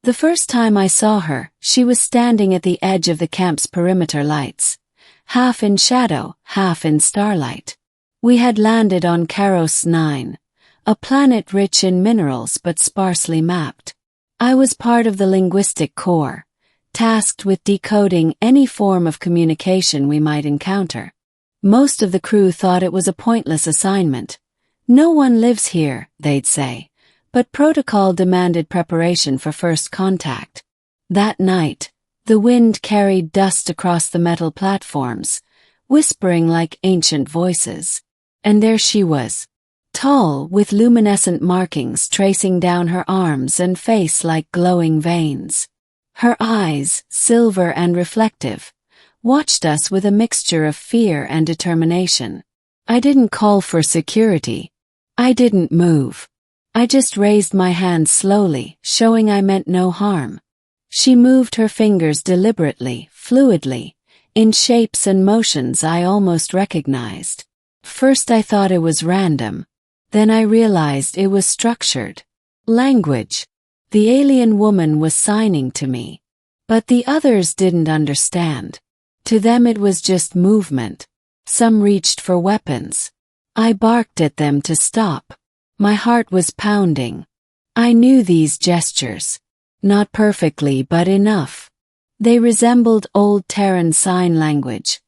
The first time I saw her, she was standing at the edge of the camp's perimeter lights, half in shadow, half in starlight. We had landed on Karos 9, a planet rich in minerals but sparsely mapped. I was part of the linguistic core, tasked with decoding any form of communication we might encounter. Most of the crew thought it was a pointless assignment. No one lives here, they'd say, but protocol demanded preparation for first contact. That night, the wind carried dust across the metal platforms, whispering like ancient voices. And there she was, tall, with luminescent markings tracing down her arms and face like glowing veins. Her eyes, silver and reflective, watched us with a mixture of fear and determination. I didn't call for security. I didn't move. I just raised my hand slowly, showing I meant no harm. She moved her fingers deliberately, fluidly, in shapes and motions I almost recognized. First I thought it was random. Then I realized it was structured. Language. The alien woman was signing to me. But the others didn't understand. To them it was just movement. Some reached for weapons. I barked at them to stop. My heart was pounding. I knew these gestures. Not perfectly, but enough. They resembled old Terran sign language,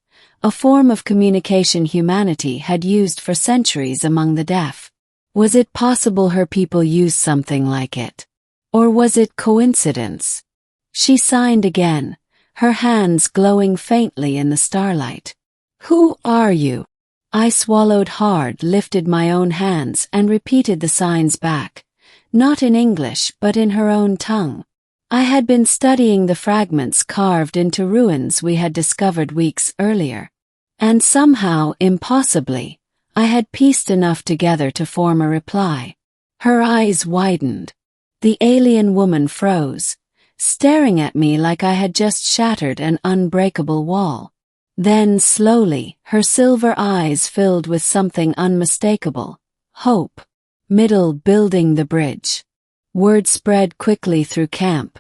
a form of communication humanity had used for centuries among the deaf. Was it possible her people used something like it? Or was it coincidence? She signed again, her hands glowing faintly in the starlight. "Who are you?" I swallowed hard, lifted my own hands and repeated the signs back, not in English but in her own tongue. I had been studying the fragments carved into ruins we had discovered weeks earlier. And somehow, impossibly, I had pieced enough together to form a reply. Her eyes widened. The alien woman froze, staring at me like I had just shattered an unbreakable wall. Then, slowly, her silver eyes filled with something unmistakable. Hope. Middle building the bridge. Word spread quickly through camp.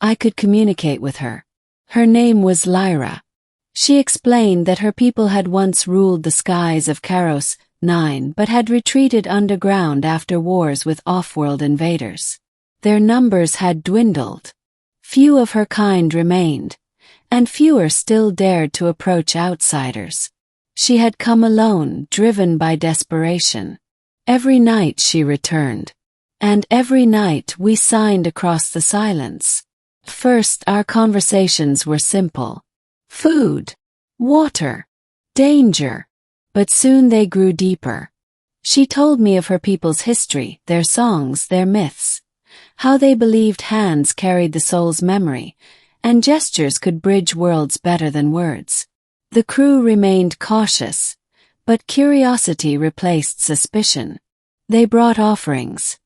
I could communicate with her. Her name was Lyra. She explained that her people had once ruled the skies of Karos 9 but had retreated underground after wars with off-world invaders. Their numbers had dwindled. Few of her kind remained, and fewer still dared to approach outsiders. She had come alone, driven by desperation. Every night she returned. And every night we signed across the silence. First, our conversations were simple. Food, water, danger. But soon they grew deeper. She told me of her people's history, their songs, their myths, how they believed hands carried the soul's memory, and gestures could bridge worlds better than words. The crew remained cautious, but curiosity replaced suspicion. They brought offerings.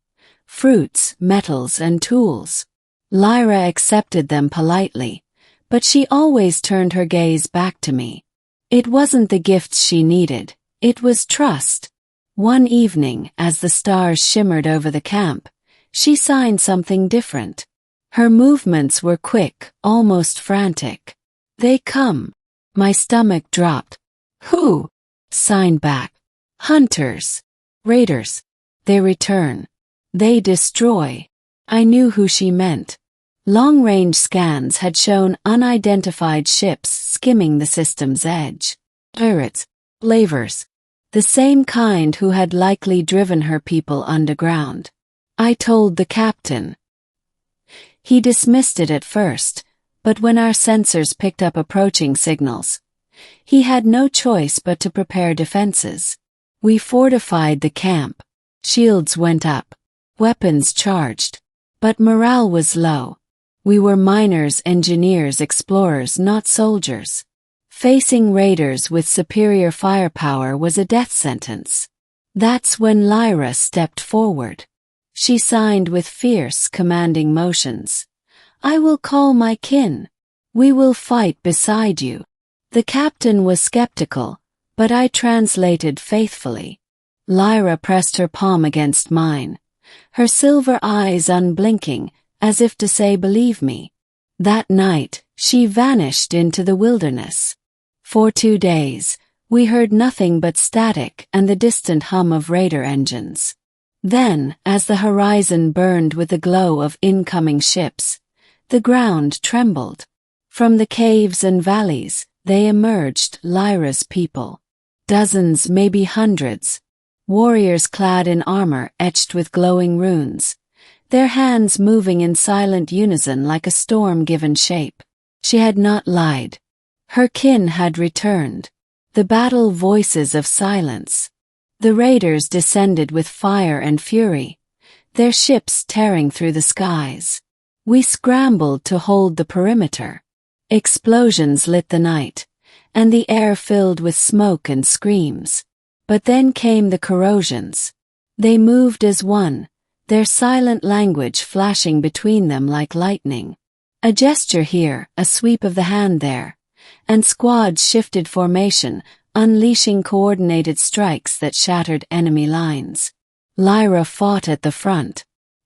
Fruits, metals, and tools. Lyra accepted them politely, but she always turned her gaze back to me. It wasn't the gifts she needed, it was trust. One evening, as the stars shimmered over the camp, she signed something different. Her movements were quick, almost frantic. "They come." My stomach dropped. "Who?" Signed back. "Hunters. Raiders. They return. They destroy." I knew who she meant. Long-range scans had shown unidentified ships skimming the system's edge. Pirates. Slavers. The same kind who had likely driven her people underground. I told the captain. He dismissed it at first, but when our sensors picked up approaching signals, he had no choice but to prepare defenses. We fortified the camp. Shields went up. Weapons charged. But morale was low. We were miners, engineers, explorers, not soldiers. Facing raiders with superior firepower was a death sentence. That's when Lyra stepped forward. She signed with fierce, commanding motions. "I will call my kin. We will fight beside you." The captain was skeptical, but I translated faithfully. Lyra pressed her palm against mine, her silver eyes unblinking, as if to say, "Believe me." That night, she vanished into the wilderness. For 2 days, we heard nothing but static and the distant hum of raider engines. Then, as the horizon burned with the glow of incoming ships, the ground trembled. From the caves and valleys, they emerged, Lyra's people. Dozens, maybe hundreds. Warriors clad in armor etched with glowing runes, their hands moving in silent unison like a storm given shape. She had not lied. Her kin had returned. The battle voices of silence. The raiders descended with fire and fury, their ships tearing through the skies. We scrambled to hold the perimeter. Explosions lit the night, and the air filled with smoke and screams. But then came the corrosions. They moved as one, their silent language flashing between them like lightning. A gesture here, a sweep of the hand there, and squads shifted formation, unleashing coordinated strikes that shattered enemy lines. Lyra fought at the front.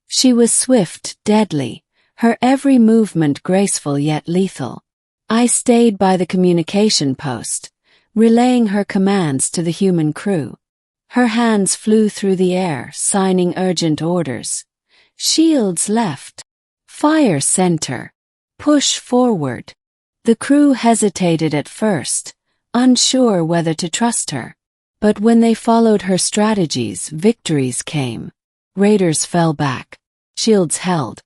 She was swift, deadly, her every movement graceful yet lethal. I stayed by the communication post, relaying her commands to the human crew. Her hands flew through the air, signing urgent orders. Shields left. Fire center. Push forward. The crew hesitated at first, unsure whether to trust her. But when they followed her strategies, victories came. Raiders fell back. Shields held.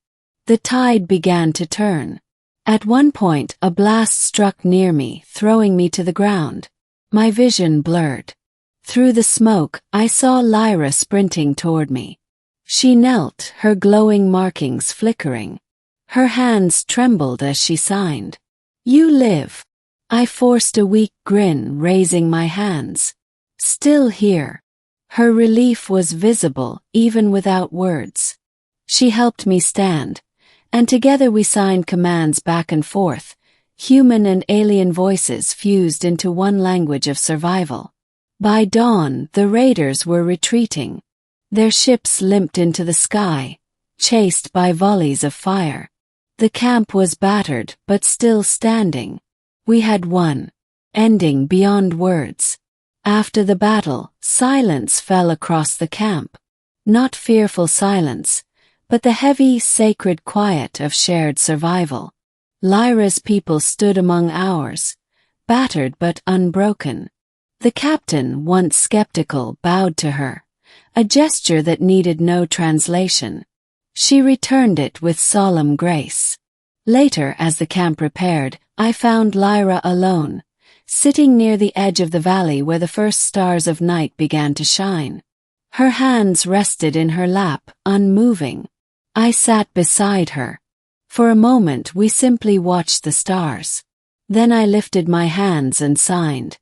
The tide began to turn. At one point, a blast struck near me, throwing me to the ground. My vision blurred. Through the smoke, I saw Lyra sprinting toward me. She knelt, her glowing markings flickering. Her hands trembled as she signed. "You live." I forced a weak grin, raising my hands. Still here. Her relief was visible, even without words. She helped me stand, and together we signed commands back and forth, human and alien voices fused into one language of survival. By dawn, the raiders were retreating. Their ships limped into the sky, chased by volleys of fire. The camp was battered, but still standing. We had won, ending beyond words. After the battle, silence fell across the camp. Not fearful silence, but the heavy, sacred quiet of shared survival. Lyra's people stood among ours, battered but unbroken. The captain, once skeptical, bowed to her, a gesture that needed no translation. She returned it with solemn grace. Later, as the camp repaired, I found Lyra alone, sitting near the edge of the valley where the first stars of night began to shine. Her hands rested in her lap, unmoving. I sat beside her. For a moment we simply watched the stars. Then I lifted my hands and signed.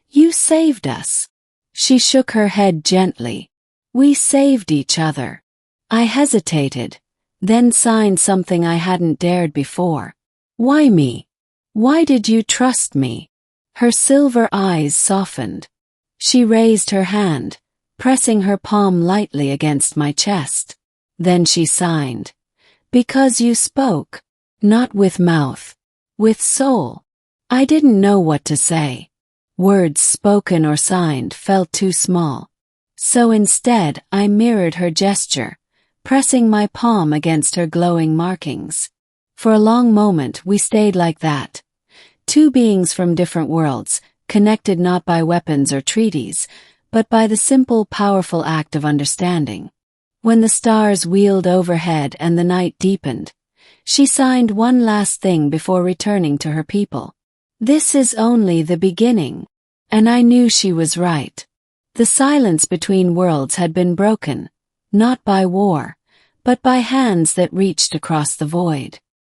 "You saved us." She shook her head gently. "We saved each other." I hesitated, then signed something I hadn't dared before. "Why me? Why did you trust me?" Her silver eyes softened. She raised her hand, pressing her palm lightly against my chest. Then she signed. "Because you spoke, not with mouth, with soul." I didn't know what to say. Words spoken or signed felt too small. So instead, I mirrored her gesture, pressing my palm against her glowing markings. For a long moment we stayed like that. Two beings from different worlds, connected not by weapons or treaties, but by the simple, powerful act of understanding. When the stars wheeled overhead and the night deepened, she signed one last thing before returning to her people. "This is only the beginning." And I knew she was right. The silence between worlds had been broken, not by war, but by hands that reached across the void.